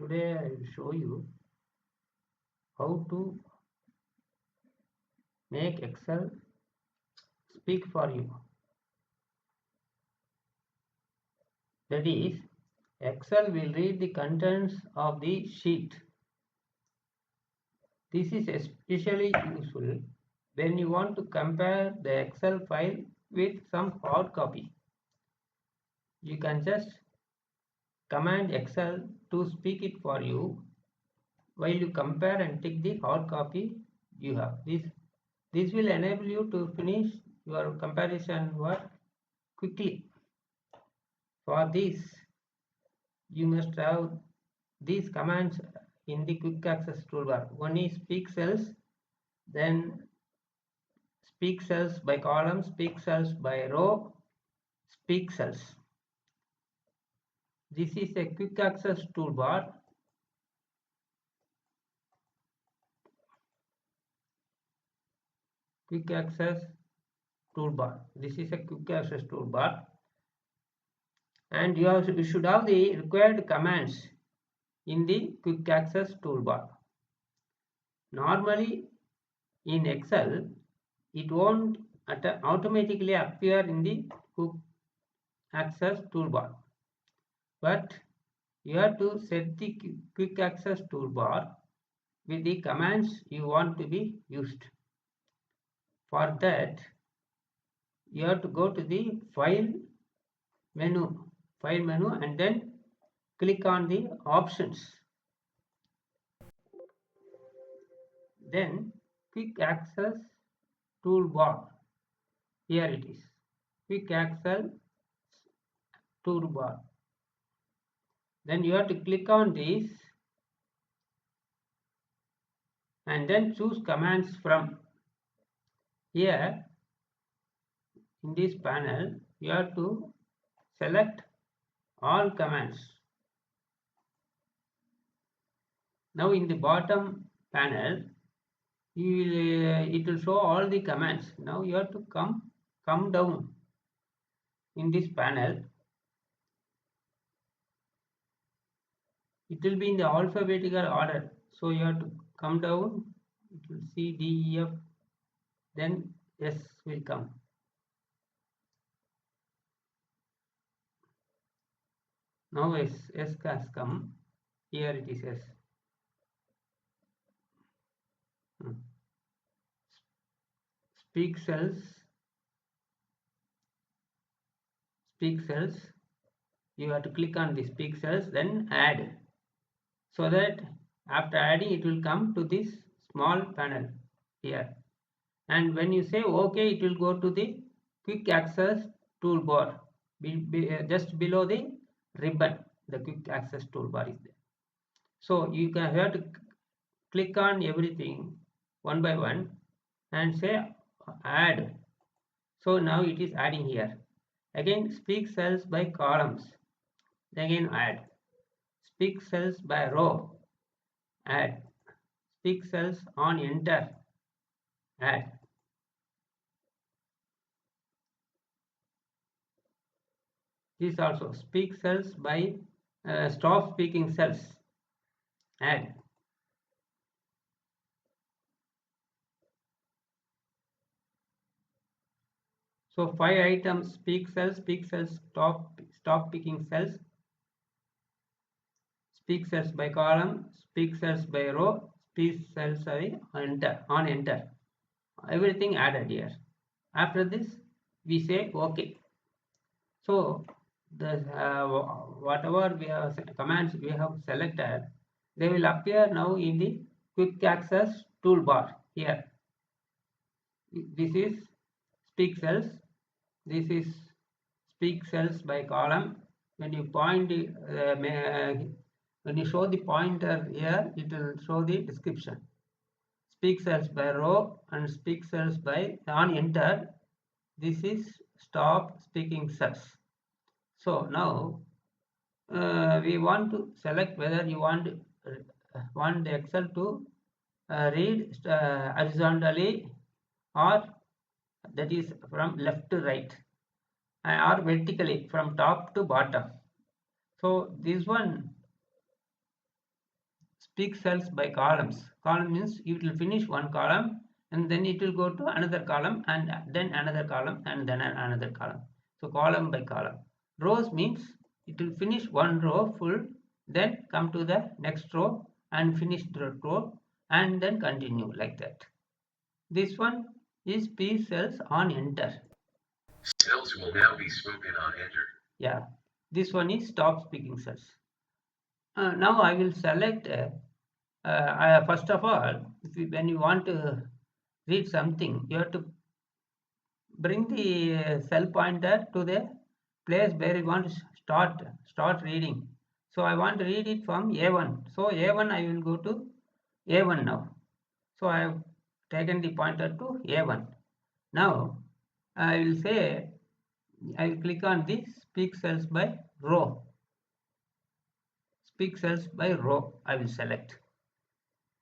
Today I will show you how to make Excel speak for you. That is, Excel will read the contents of the sheet. This is especially useful when you want to compare the Excel file with some hard copy. You can just command Excel to speak it for you while you compare and tick the hard copy you have. This will enable you to finish your comparison work quickly. For this, you must have these commands in the quick access toolbar. One is speak cells, then speak cells by column, speak cells by row, speak cells. This is a quick access toolbar. Quick access toolbar. This is a quick access toolbar, and you should have the required commands in the quick access toolbar. Normally in Excel, it won't automatically appear in the quick access toolbar, but you have to set the quick access toolbar with the commands you want to be used. For that, you have to go to the file menu and then click on the options. Then quick access toolbar. Here it is. Quick access toolbar. Then you have to click on this and then choose commands from. Here in this panel, you have to select all commands. Now in the bottom panel, it will show all the commands. Now you have to come down in this panel. It will be in the alphabetical order, so you have to come down. It will C, D, E, F, then S will come. Now S has come. Here it is S. Speak cells. You have to click on the speak cells, then add, so that after adding it will come to this small panel here, and when you say OK, it will go to the quick access toolbar just below the ribbon. The quick access toolbar is there, so you can have to click on everything one by one and say add. So now it is adding here. Again, speak cells by columns, again add. Speak cells by row, add. Speak cells on enter, add. This also speak cells by stop speaking cells, add. So 5 items: speak cells, stop picking cells, speak cells by column, speak cells by row, speak cells by on enter. Everything added here. After this, we say OK. So the whatever we have commands we have selected, they will appear now in the quick access toolbar here. This is speak cells. This is speak cells by column. When you point when you show the pointer here, it will show the description. Speak cells by row and speak cells by on enter. This is stop speaking cells. So now we want to select whether you want the Excel to read horizontally, or that is from left to right, or vertically from top to bottom. So this one speak cells by columns. Column means it will finish one column and then it will go to another column and then another column and then another column. So column by column. Rows means it will finish one row full, then come to the next row and finish the row and then continue like that. This one is speak cells on enter. Cells will now be spoken on enter. Yeah, this one is stop speaking cells. Now I will select first of all, when you want to read something, you have to bring the cell pointer to the place where you want to start reading. So I want to read it from A1. So A1 I will go to A1 now. So I have taken the pointer to A1. Now I will say I will click on the speak cells by row. Speak cells by row I will select.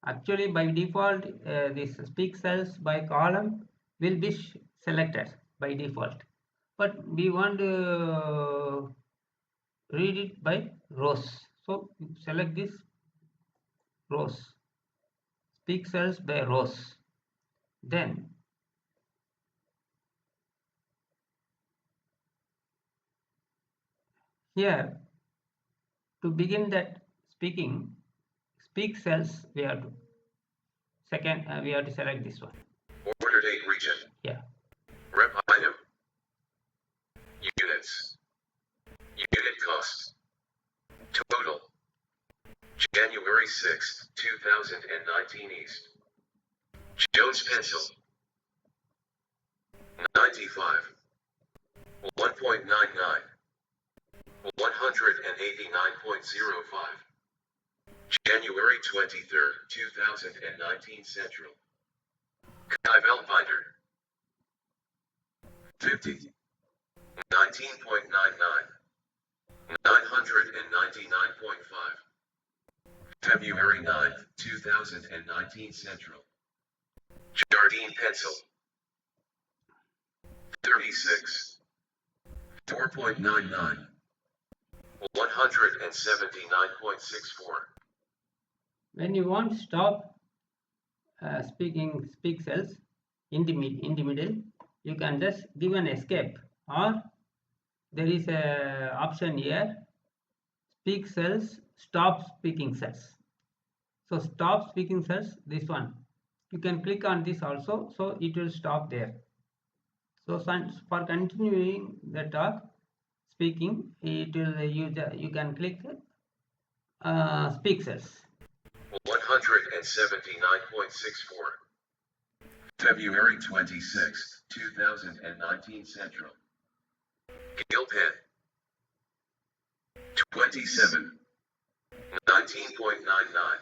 Actually by default this speak cells by column will be selected by default, but we want to read it by rows, so select this rows, speak cells by rows. Then here to begin that speak cells we have to we have to select this one. Order date region. Yeah. Rep item. Units. Unit cost. Total. January 6th, 2019 East. Jones pencil. 95. 1.99. 189.05. January 23rd, 2019 Central. Kaivel binder. 50. 19.99. 999.5. February 9th, 2019 Central. Jardine pencil. 36. 4.99. 179.64. When you want to stop speak cells in the middle, you can just give an escape, or there is a option here, speak cells, stop speaking cells. So stop speaking cells, this one, you can click on this also, so it will stop there. So for continuing the talk speaking, it will you can click speak cells. 179.64. February 26th, 2019 Central. Gilpan. 27. 19.99.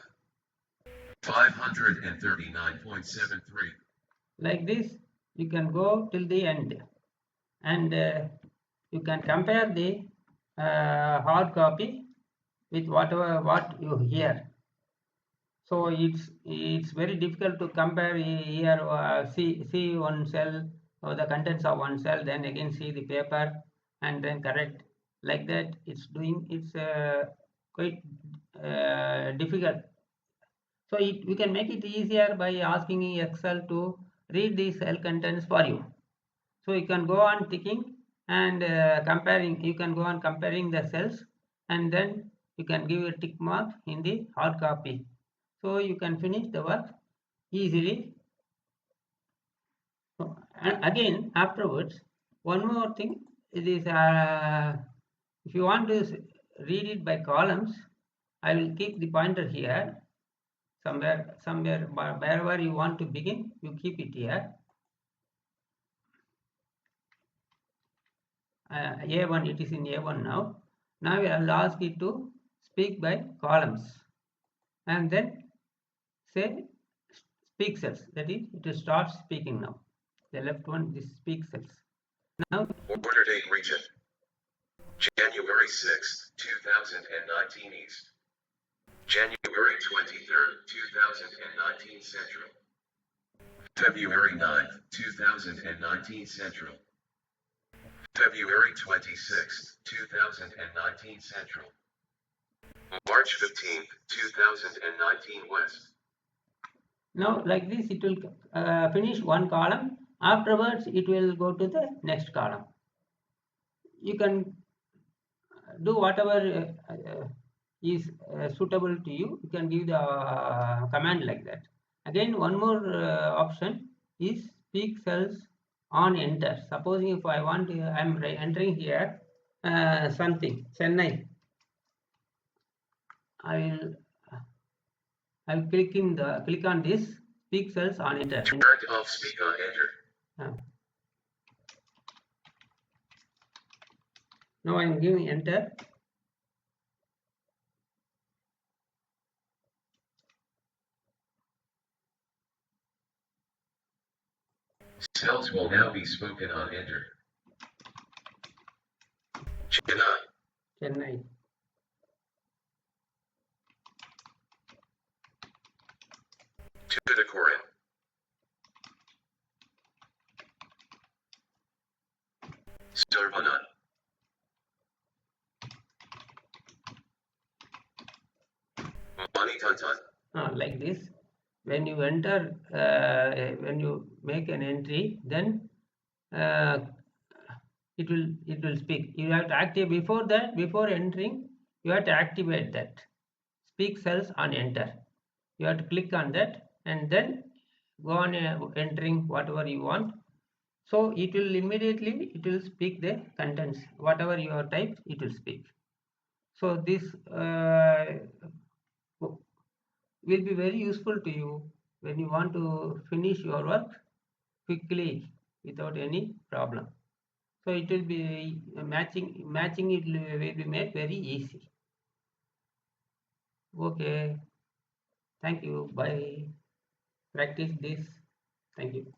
539.73. Like this, you can go till the end, and you can compare the hard copy with what you hear. So it's very difficult to compare here, see one cell or the contents of one cell, then again see the paper and then correct. Like that, it's quite difficult. So we can make it easier by asking Excel to read the cell contents for you. So you can go on ticking and comparing. You can go on comparing the cells, and then you can give a tick mark in the hard copy. So you can finish the work easily. And again afterwards, one more thing, it is if you want to read it by columns, I will keep the pointer here. Somewhere wherever you want to begin, you keep it here. A1, it is in A1 now. Now I will ask it to speak by columns, and then say speak cells, that is, it will start speaking now. The left one, this speak cells. Now order date region. January 6th, 2019 East. January 23rd, 2019 Central. February 9th, 2019 Central. February 26th, 2019 Central. March March 15th, 2019 West. Now like this it will finish one column. Afterwards it will go to the next column. You can do whatever is suitable to you. You can give the command like that. Again, one more option is speak cells on enter. Supposing if I want, I am entering here something Chennai. I will click on this speak cells on enter. Turn off speak on enter. Now I am giving enter. Cells will now be spoken on enter. Chennai. Tuticorin. Sarvana. Manitantan. Like this. When you enter, when you make an entry, then it will speak. You have to activate before that. Before entering, you have to activate that speak cells on enter. You have to click on that and then go on entering whatever you want. So it will immediately speak the contents, whatever you have typed, it will speak. So this will be very useful to you when you want to finish your work quickly without any problem. So it will be matching it will be made very easy. Okay, thank you. Bye. Practice this. Thank you.